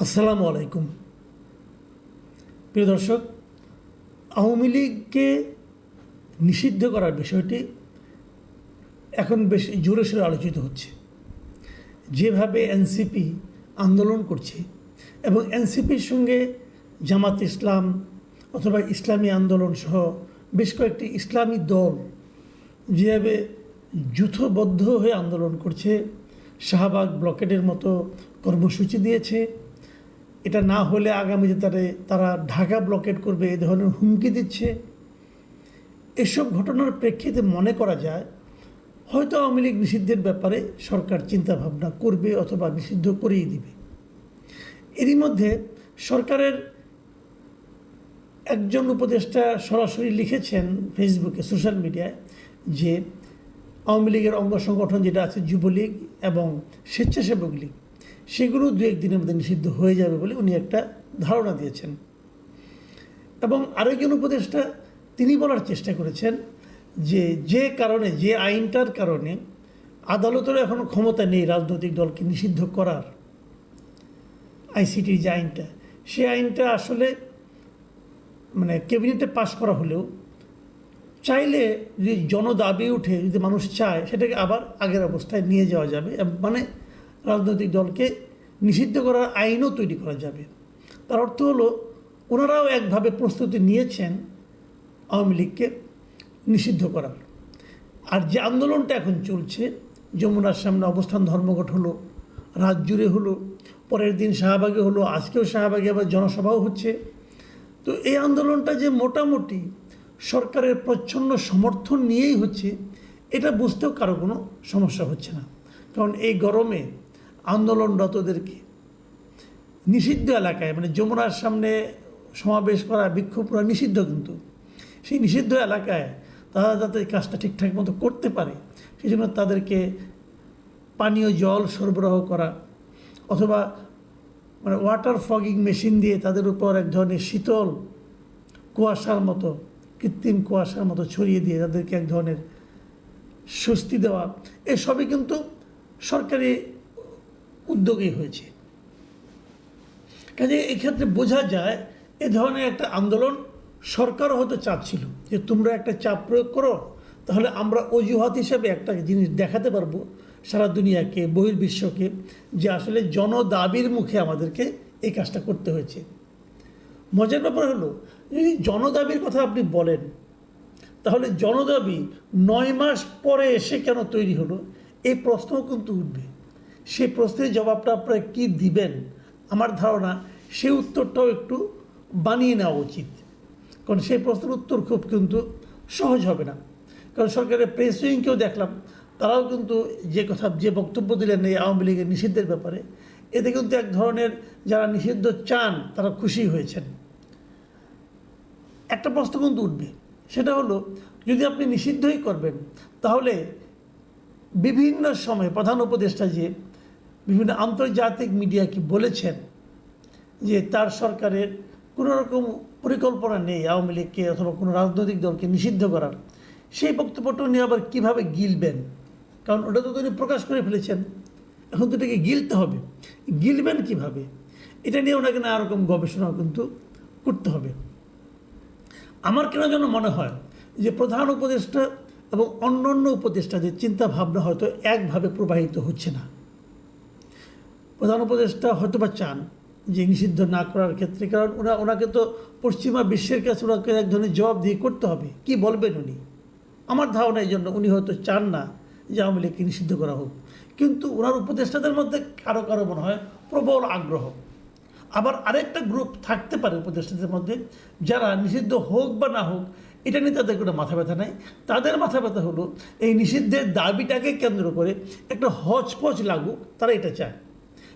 আসসালামু আলাইকুম। প্রিয় দর্শক, আওয়ামী লীগকে নিষিদ্ধ করার বিষয়টি এখন বেশ জোরে সোরে আলোচিত হচ্ছে। যেভাবে এনসিপি আন্দোলন করছে এবং এনসিপির সঙ্গে জামাত ইসলাম অথবা ইসলামী আন্দোলন সহ বেশ কয়েকটি ইসলামী দল যেভাবে যূথবদ্ধ হয়ে আন্দোলন করছে, শাহবাগ ব্লকেডের মতো কর্মসূচি দিয়েছে, এটা না হলে আগামীতে তারা ঢাকা ব্লকেড করবে এ ধরনের হুমকি দিচ্ছে। এসব ঘটনার প্রেক্ষিতে মনে করা যায় হয়তো আওয়ামী লীগ নিষিদ্ধের ব্যাপারে সরকার চিন্তাভাবনা করবে অথবা নিষিদ্ধ করেই দিবে। এরই মধ্যে সরকারের একজন উপদেষ্টা সরাসরি লিখেছেন ফেসবুকে, সোশ্যাল মিডিয়ায়, যে আওয়ামী লীগের অঙ্গ সংগঠন যেটা আছে যুবলীগ এবং স্বেচ্ছাসেবক লীগ, সেগুলো দু একদিনের মধ্যে নিষিদ্ধ হয়ে যাবে বলে উনি একটা ধারণা দিয়েছেন। এবং আরেকজন উপদেষ্টা তিনি বলার চেষ্টা করেছেন যে কারণে, যে আইনটার কারণে আদালতেরও এখনও ক্ষমতা নেই রাজনৈতিক দলকে নিষিদ্ধ করার, আইসিটির যে আইনটা, সেই আইনটা আসলে ক্যাবিনেটে পাশ করা হলেও চাইলে যদি জনদাবি উঠে, যদি মানুষ চায়, সেটাকে আবার আগের অবস্থায় নিয়ে যাওয়া যাবে। রাজনৈতিক দলকে নিষিদ্ধ করার আইনও তৈরি করা যাবে। তার অর্থ হলো ওনারাও একভাবে প্রস্তুতি নিয়েছেন আওয়ামী লীগকে নিষিদ্ধ করার। আর যে আন্দোলনটা এখন চলছে, যমুনার সামনে অবস্থান ধর্মঘট হলো, রাত জুড়ে হলো, পরের দিন শাহবাগে হলো, আজকেও শাহবাগে আবার জনসভাও হচ্ছে। তো এই আন্দোলনটা যে মোটামুটি সরকারের প্রচ্ছন্ন সমর্থন নিয়েই হচ্ছে, এটা বুঝতেও কারো কোনো সমস্যা হচ্ছে না। কারণ এই গরমে আন্দোলনরতদেরকে নিষিদ্ধ এলাকায়, যমুনার সামনে সমাবেশ করা, বিক্ষোভ করা নিষিদ্ধ, কিন্তু সেই নিষিদ্ধ এলাকায় তারা যাতে কাজটা ঠিকঠাক মতো করতে পারে সেই জন্য তাদেরকে পানীয় জল সরবরাহ করা অথবা ওয়াটার ফগিং মেশিন দিয়ে তাদের উপর এক ধরনের শীতল কুয়াশার মতো, কৃত্রিম কুয়াশার মতো ছড়িয়ে দিয়ে তাদেরকে এক ধরনের স্বস্তি দেওয়া, এসবই কিন্তু সরকারি উদ্যোগেই হয়েছে। কাজে এক্ষেত্রে বোঝা যায় এ ধরনের একটা আন্দোলন সরকারও হয়তো চাচ্ছিল যে তোমরা একটা চাপ প্রয়োগ করো, তাহলে আমরা অজুহাত হিসাবে একটা জিনিস দেখাতে পারবো সারা দুনিয়াকে, বহির্বিশ্বকে, যে আসলে জনদাবির মুখে আমাদেরকে এই কাজটা করতে হয়েছে। মজার ব্যাপার হলো, যদি জনদাবির কথা আপনি বলেন, তাহলে জনদাবি 9 মাস পরে এসে কেন তৈরি হলো, এই প্রশ্নও কিন্তু উঠবে। সেই প্রশ্নের জবাবটা আপনারা কী দিবেন, আমার ধারণা সেই উত্তরটাও একটু বানিয়ে নেওয়া উচিত। কারণ সেই প্রশ্নের উত্তর খুব কিন্তু সহজ হবে না। কারণ সরকারের প্রেস উইংকেও দেখলাম, তারাও কিন্তু যে বক্তব্য দিলেন এই আওয়ামী লীগের নিষিদ্ধের ব্যাপারে, এতে কিন্তু এক ধরনের যারা নিষিদ্ধ চান তারা খুশি হয়েছেন। একটা প্রশ্ন কিন্তু উঠবে, সেটা হলো, যদি আপনি নিষিদ্ধই করবেন, তাহলে বিভিন্ন সময় প্রধান উপদেষ্টা যে বিভিন্ন আন্তর্জাতিক মিডিয়াকে বলেছেন যে তার সরকারের কোনো রকম পরিকল্পনা নেই আওয়ামী লীগকে অথবা কোনো রাজনৈতিক দলকে নিষিদ্ধ করার, সেই বক্তব্যটা উনি আবার কীভাবে গিলবেন? কারণ ওটা তো তিনি প্রকাশ করে ফেলেছেন, এখন তো এটাকে গিলতে হবে। গিলবেন কীভাবে, এটা নিয়ে ওনাকে নানা রকম গবেষণাও কিন্তু করতে হবে। আমার কেন যেন মনে হয় যে প্রধান উপদেষ্টা এবং অন্যান্য উপদেষ্টাদের চিন্তা ভাবনা হয়তো একভাবে প্রবাহিত হচ্ছে না। প্রধান উপদেষ্টা হয়তো বা চান যে নিষিদ্ধ না করার ক্ষেত্রে, কারণ ওনাকে তো পশ্চিমা বিশ্বের কাছে ওনাকে এক ধরনের জবাব দিয়ে করতে হবে, কি বলবেন উনি। আমার ধারণা এই জন্য উনি হয়তো চান না যে আওয়ামী লীগকে নিষিদ্ধ করা হোক, কিন্তু ওনার উপদেষ্টাদের মধ্যে কারো কারো মনে হয় প্রবল আগ্রহ। আবার আরেকটা গ্রুপ থাকতে পারে উপদেষ্টাদের মধ্যে যারা নিষিদ্ধ হোক বা না হোক এটা নিয়ে তাদের কোনো মাথা ব্যথা নাই। তাদের মাথা ব্যথা হলো এই নিষিদ্ধের দাবিটাকে কেন্দ্র করে একটা হচপচ লাগুক, তারা এটা চায়।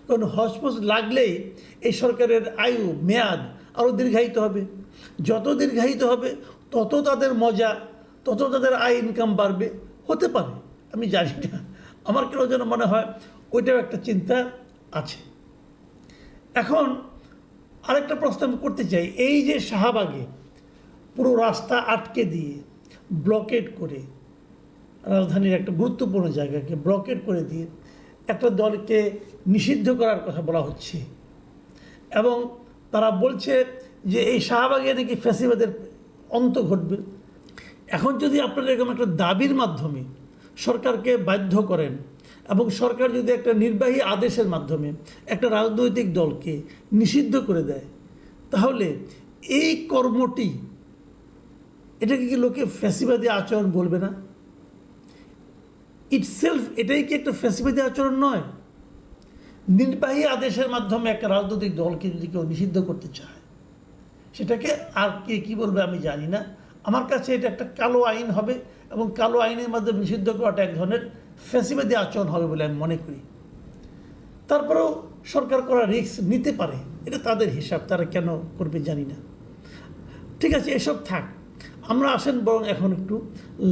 কারণ হচপচ লাগলেই এই সরকারের আয়ু মেয়াদ আরও দীর্ঘায়িত হবে। যত দীর্ঘায়িত হবে তত তাদের মজা, তত তাদের আয় ইনকাম বাড়বে, হতে পারে, আমি জানি না। আমার কেন যেন মনে হয় ওইটাও একটা চিন্তা আছে। এখন আরেকটা প্রশ্ন আমি করতে চাই, এই যে শাহবাগে পুরো রাস্তা আটকে দিয়ে ব্লকেড করে, রাজধানীর একটা গুরুত্বপূর্ণ জায়গাকে ব্লকেড করে দিয়ে একটা দলকে নিষিদ্ধ করার কথা বলা হচ্ছে, এবং তারা বলছে যে এই শাহবাগে নাকি ফ্যাসিবাদের অন্ত ঘটবে। এখন যদি আপনারা এরকম একটা দাবির মাধ্যমে সরকারকে বাধ্য করেন এবং সরকার যদি একটা নির্বাহী আদেশের মাধ্যমে একটা রাজনৈতিক দলকে নিষিদ্ধ করে দেয়, তাহলে এই কর্মটি, এটাকে কি লোকে ফ্যাসিবাদী আচরণ বলবে না? ইটসেলফ এটাই কি একটা ফ্যাসিবাদী আচরণ নয়? নির্বাহী আদেশের মাধ্যমে একটা রাজনৈতিক দলকে যদি কেউ নিষিদ্ধ করতে চায়, সেটাকে আর কে কী বলবে আমি জানি না। আমার কাছে এটা একটা কালো আইন হবে এবং কালো আইনের মাধ্যমে নিষিদ্ধ করাটা এক ধরনের ফ্যাসিবাদী আচরণ হবে বলে আমি মনে করি। তারপরেও সরকার করা রিস্ক নিতে পারে, এটা তাদের হিসাব, তারা কেন করবে জানি না। ঠিক আছে, এসব থাক, আমরা আসেন বরং এখন একটু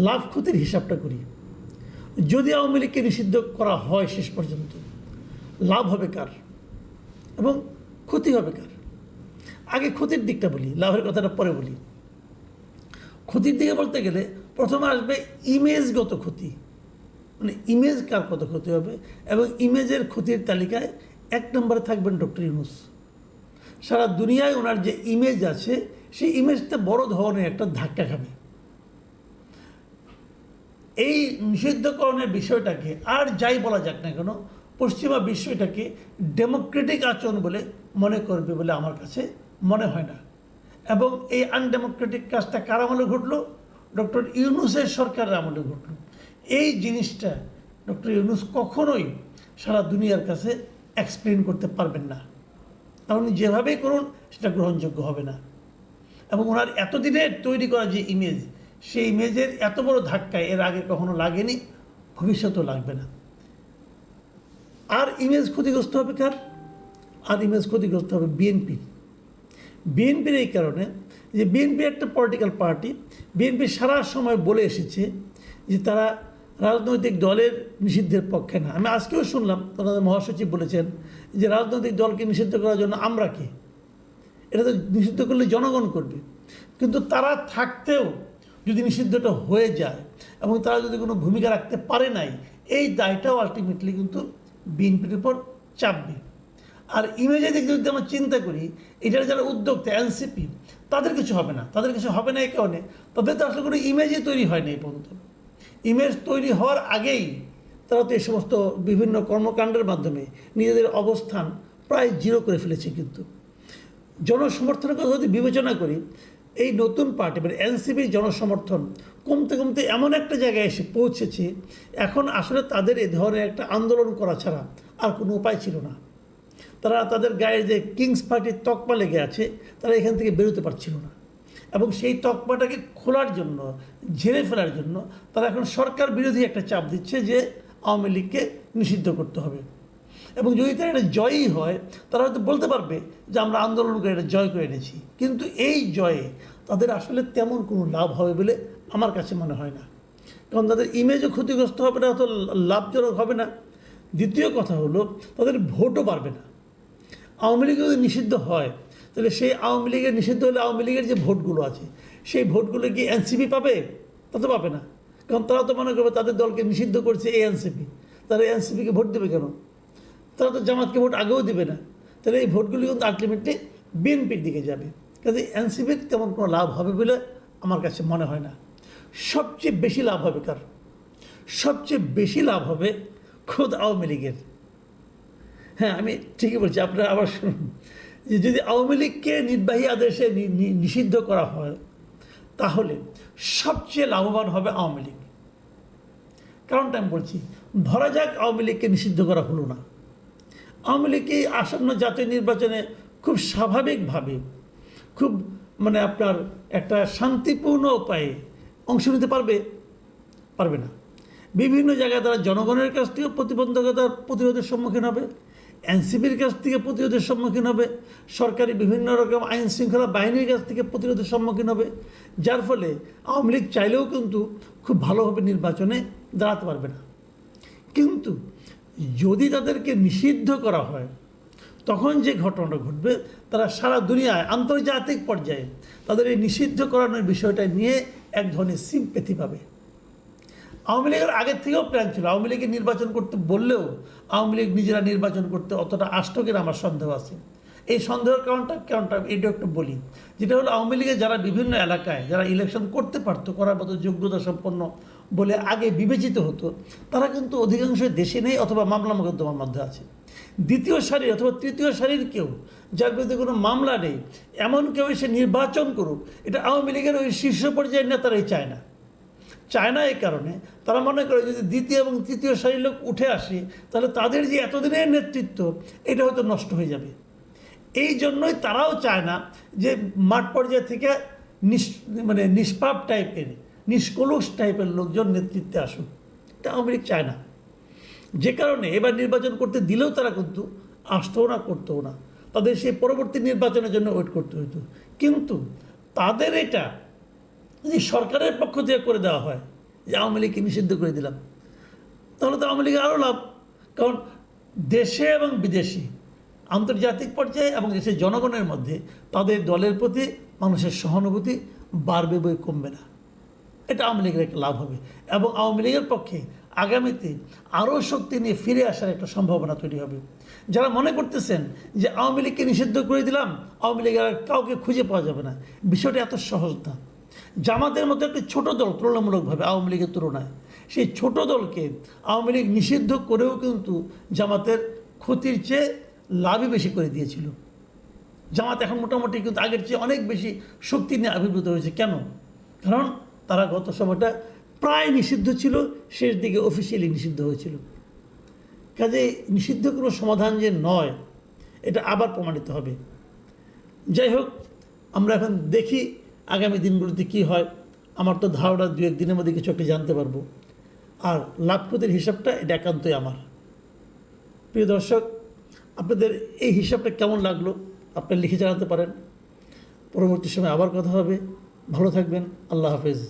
লাভ ক্ষতির হিসাবটা করি। যদি আওয়ামী লীগকে নিষিদ্ধ করা হয় শেষ পর্যন্ত, লাভ হবে কার এবং ক্ষতি হবে কার? আগে ক্ষতির দিকটা বলি, লাভের কথাটা পরে বলি। ক্ষতির দিকে বলতে গেলে প্রথমে আসবে ইমেজগত ক্ষতি, মানে ইমেজ কার কত ক্ষতি হবে, এবং ইমেজের ক্ষতির তালিকায় 1 নম্বরে থাকবেন ডক্টর ইউনূস। সারা দুনিয়ায় ওনার যে ইমেজ আছে, সেই ইমেজটা বড় ধরনের একটা ধাক্কা খাবে। এই নিষিদ্ধকরণের বিষয়টাকে আর যাই বলা যাক না কেন, পশ্চিমা বিশ্ব এটাকে ডেমোক্রেটিক আচরণ বলে মনে করবে বলে আমার কাছে মনে হয় না। এবং এই আনডেমোক্রেটিক কাজটা কার আমলে ঘটলো? ডক্টর ইউনূসের সরকারের আমলে ঘটলো। এই জিনিসটা ডক্টর ইউনূস কখনোই সারা দুনিয়ার কাছে এক্সপ্লেন করতে পারবেন না। আপনি যেভাবেই করুন সেটা গ্রহণযোগ্য হবে না। এবং ওনার এতদিনের তৈরি করা যে ইমেজ, সেই ইমেজের এত বড় ধাক্কায় এর আগে কখনো লাগেনি, ভবিষ্যতেও লাগবে না। আর ইমেজ ক্ষতিগ্রস্ত হবে কার? আর ইমেজ ক্ষতিগ্রস্ত হবে বিএনপির। বিএনপির এই কারণে যে বিএনপি একটা পলিটিক্যাল পার্টি, বিএনপি সারা সময় বলে এসেছে যে তারা রাজনৈতিক দলের নিষিদ্ধের পক্ষে না। আমি আজকেও শুনলাম ওনাদের মহাসচিব বলেছেন যে রাজনৈতিক দলকে নিষিদ্ধ করার জন্য আমরা কে? এটা তো নিষিদ্ধ করলে জনগণ করবে। কিন্তু তারা থাকতেও যদি নিষিদ্ধটা হয়ে যায় এবং তারা যদি কোনো ভূমিকা রাখতে পারে নাই, এই দায়টাও আলটিমেটলি কিন্তু বিএনপির উপর চাপবে। আর ইমেজের দিক যদি আমরা চিন্তা করি, এটার যারা উদ্যোক্তা এনসিপি, তাদের কিছু হবে না। তাদের কিছু হবে না এই কারণে, তবে তো আসলে কোনো ইমেজই তৈরি হয় না এই পর্যন্ত। ইমেজ তৈরি হওয়ার আগেই তারা তো এই সমস্ত বিভিন্ন কর্মকাণ্ডের মাধ্যমে নিজেদের অবস্থান প্রায় জিরো করে ফেলেছে। কিন্তু জনসমর্থনের কথা যদি বিবেচনা করি, এই নতুন পার্টি মানে এনসিপির জনসমর্থন কমতে কমতে এমন একটা জায়গায় এসে পৌঁছেছে, এখন আসলে তাদের এ ধরনের একটা আন্দোলন করা ছাড়া আর কোনো উপায় ছিল না। তারা তাদের গায়ে যে কিংস পার্টির তকমা লেগে আছে, তারা এখান থেকে বেরোতে পারছিল না। এবং সেই তকমাটাকে খোলার জন্য, ঝেড়ে ফেলার জন্য তারা এখন সরকার বিরোধী একটা চাপ দিচ্ছে যে আওয়ামী লীগকে নিষিদ্ধ করতে হবে। এবং যদি তারা এটা জয়ই হয়, তারা হয়তো বলতে পারবে যে আমরা আন্দোলন করে এটা জয় করে এনেছি। কিন্তু এই জয়ে তাদের আসলে তেমন কোনো লাভ হবে বলে আমার কাছে মনে হয় না। কারণ তাদের ইমেজও ক্ষতিগ্রস্ত হবে না, অত লাভজনক হবে না। দ্বিতীয় কথা হলো, তাদের ভোটও বাড়বে না। আওয়ামী লীগ যদি নিষিদ্ধ হয়, তাহলে সেই আওয়ামী লীগের নিষিদ্ধ হলে আওয়ামী লীগের যে ভোটগুলো আছে, সেই ভোটগুলো কি এনসিপি পাবে? তা তো পাবে না। কারণ তারা তো মনে করবে তাদের দলকে নিষিদ্ধ করছে এই এনসিপি, তারা এনসিপিকে ভোট দেবে কেন? তারা তো জামাতকে ভোট আগেও দেবে না। তাহলে এই ভোটগুলি কিন্তু আলটিমেটলি বিএনপির দিকে যাবে। কাজে এনসিপির তেমন কোনো লাভ হবে বলে আমার কাছে মনে হয় না। সবচেয়ে বেশি লাভ হবে কার? সবচেয়ে বেশি লাভ হবে খোদ আওয়ামী লীগের। হ্যাঁ, আমি ঠিকই বলছি, আপনারা আবার শুনুন যে যদি আওয়ামী লীগকে নির্বাহী আদেশে নিষিদ্ধ করা হয়, তাহলে সবচেয়ে লাভবান হবে আওয়ামী লীগ। কারণটা আমি বলছি, ধরা যাক আওয়ামী লীগকে নিষিদ্ধ করা হলো না, আওয়ামী লীগ এই আসন্ন জাতীয় নির্বাচনে খুব স্বাভাবিকভাবে, খুব মানে আপনার একটা শান্তিপূর্ণ উপায়ে অংশ নিতে পারবে না। বিভিন্ন জায়গায় তারা জনগণের কাছ থেকে প্রতিবন্ধকতার প্রতিরোধের সম্মুখীন হবে, এনসিপির কাছ থেকে প্রতিরোধের সম্মুখীন হবে, সরকারি বিভিন্ন রকম আইন শৃঙ্খলা বাহিনীর কাছ থেকে প্রতিরোধের সম্মুখীন হবে, যার ফলে আওয়ামী লীগ চাইলেও কিন্তু খুব ভালোভাবে নির্বাচনে দাঁড়াতে পারবে না। কিন্তু যদি তাদেরকে নিষিদ্ধ করা হয়, তখন যে ঘটনাটা ঘটবে, তারা সারা দুনিয়ায় আন্তর্জাতিক পর্যায়ে তাদের এই নিষিদ্ধ করানোর বিষয়টা নিয়ে এক ধরনের সিম্প্যাথি পাবে। আওয়ামী লীগের আগের থেকেও প্ল্যান ছিল, আওয়ামী লীগের নির্বাচন করতে বললেও আওয়ামী লীগ নিজেরা নির্বাচন করতে অতটা আষ্ট কিনা আমার সন্দেহ আছে। এই সন্দেহের কারণটা এটা একটু বলি, যেটা হলো আওয়ামী লীগের যারা বিভিন্ন এলাকায় যারা ইলেকশন করতে পারতো, করার মতো যোগ্যতা সম্পন্ন বলে আগে বিবেচিত হতো, তারা কিন্তু অধিকাংশ দেশে নেই অথবা মামলা মোকদ্দমার মধ্যে আছে। দ্বিতীয় সারির অথবা তৃতীয় সারির কেউ যার বিরুদ্ধে কোনো মামলা নেই এমন কেউ এসে নির্বাচন করুক, এটা আওয়ামী লীগের ওই শীর্ষ পর্যায়ের নেতারাই চায় না। চায় না এই কারণে তারা মনে করে যদি দ্বিতীয় এবং তৃতীয় সারির লোক উঠে আসে তাহলে তাদের যে এতদিনের নেতৃত্ব এটা হয়তো নষ্ট হয়ে যাবে। এই জন্যই তারাও চায় না যে মাঠ পর্যায় থেকে নিষ্পাপ টাইপের, নিষ্কলুষ টাইপের লোকজন নেতৃত্বে আসুক, এটা আওয়ামী লীগ চায় না। যে কারণে এবার নির্বাচন করতে দিলেও তারা কিন্তু আসতেও না, করতেও না, তাদের সেই পরবর্তী নির্বাচনের জন্য ওয়েট করতে হতো। কিন্তু তাদের এটা যদি সরকারের পক্ষ থেকে করে দেওয়া হয় যে আওয়ামী লীগকে নিষিদ্ধ করে দিলাম, তাহলে তো আওয়ামী লীগের আরও লাভ। কারণ দেশে এবং বিদেশে, আন্তর্জাতিক পর্যায়ে এবং দেশের জনগণের মধ্যে তাদের দলের প্রতি মানুষের সহানুভূতি বাড়বে বই কমবে না। এটা আওয়ামী লীগের একটা লাভ হবে এবং আওয়ামী লীগের পক্ষে আগামীতে আরও শক্তি নিয়ে ফিরে আসার একটা সম্ভাবনা তৈরি হবে। যারা মনে করতেছেন যে আওয়ামী লীগকে নিষিদ্ধ করে দিলাম, আওয়ামী লীগের আর কাউকে খুঁজে পাওয়া যাবে না, বিষয়টা এত সহজ না। জামাতের মতো একটি ছোট দল তুলনামূলকভাবে আওয়ামী লীগের তুলনায়, সেই ছোট দলকে আওয়ামী লীগ নিষিদ্ধ করেও কিন্তু জামাতের ক্ষতির চেয়ে লাভই বেশি করে দিয়েছিল। জামাত এখন মোটামুটি কিন্তু আগের চেয়ে অনেক বেশি শক্তি নিয়ে আবির্ভূত হয়েছে। কেন? কারণ তারা গত সময়টা প্রায় নিষিদ্ধ ছিল, শেষ দিকে অফিসিয়ালি নিষিদ্ধ হয়েছিল। কাজে নিষিদ্ধ কোনো সমাধান যে নয় এটা আবার প্রমাণিত হবে। যাই হোক, আমরা এখন দেখি আগামী দিনগুলোতে কী হয়। আমার তো ধারণা 2-1 দিনের মধ্যে কিছু একটা জানতে পারবো। আর লাভ ক্ষতির হিসাবটা এটা একান্তই আমার। প্রিয় দর্শক, আপনাদের এই হিসাবটা কেমন লাগলো আপনারা লিখে জানাতে পারেন। পরবর্তী সময় আবার কথা হবে। ভালো থাকবেন। আল্লাহ হাফেজ।